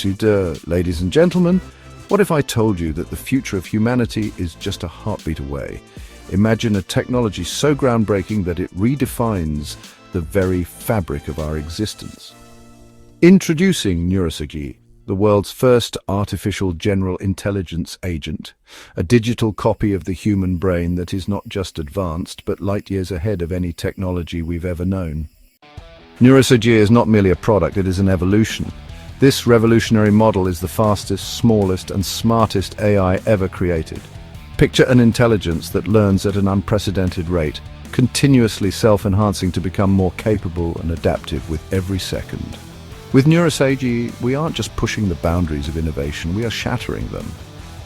Ladies and gentlemen, what if I told you that the future of humanity is just a heartbeat away? Imagine a technology so groundbreaking that it redefines the very fabric of our existence. Introducing NeurusAGi, the world's first artificial general intelligence agent, a digital copy of the human brain that is not just advanced, but light years ahead of any technology we've ever known. NeurusAGi is not merely a product, it is an evolution. This revolutionary model is the fastest, smallest, and smartest AI ever created. Picture an intelligence that learns at an unprecedented rate, continuously self-enhancing to become more capable and adaptive with every second. With NeurusAGi, we aren't just pushing the boundaries of innovation, we are shattering them.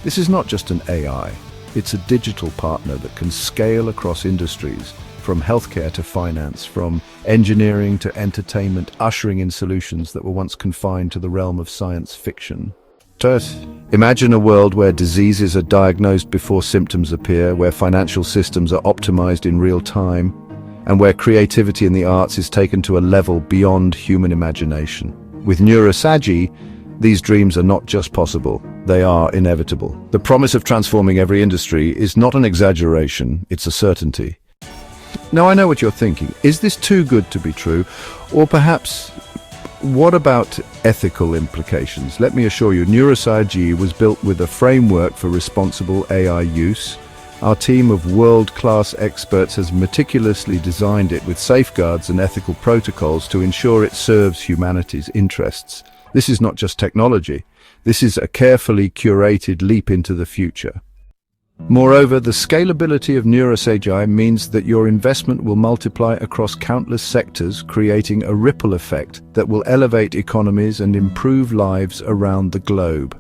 This is not just an AI, it's a digital partner that can scale across industries, from healthcare to finance, from engineering to entertainment, ushering in solutions that were once confined to the realm of science fiction. Imagine a world where diseases are diagnosed before symptoms appear, where financial systems are optimized in real time, and where creativity in the arts is taken to a level beyond human imagination. With NeurusAGi, these dreams are not just possible, they are inevitable. The promise of transforming every industry is not an exaggeration, it's a certainty. Now I know what you're thinking. Is this too good to be true? Or perhaps, what about ethical implications? Let me assure you, NeurusAGi was built with a framework for responsible AI use. Our team of world-class experts has meticulously designed it with safeguards and ethical protocols to ensure it serves humanity's interests. This is not just technology. This is a carefully curated leap into the future. Moreover, the scalability of NeurusAGi means that your investment will multiply across countless sectors, creating a ripple effect that will elevate economies and improve lives around the globe.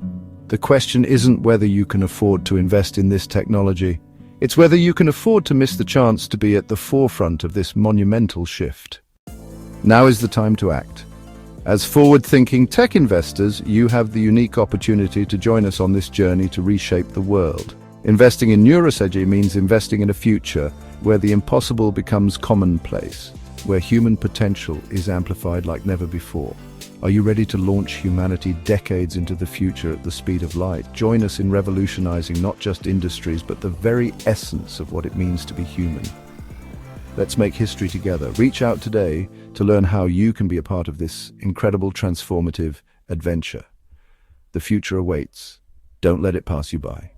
The question isn't whether you can afford to invest in this technology. It's whether you can afford to miss the chance to be at the forefront of this monumental shift. Now is the time to act. As forward-thinking tech investors, you have the unique opportunity to join us on this journey to reshape the world. Investing in NeurusAGi means investing in a future where the impossible becomes commonplace, where human potential is amplified like never before. Are you ready to launch humanity decades into the future at the speed of light? Join us in revolutionizing not just industries, but the very essence of what it means to be human. Let's make history together. Reach out today to learn how you can be a part of this incredible transformative adventure. The future awaits. Don't let it pass you by.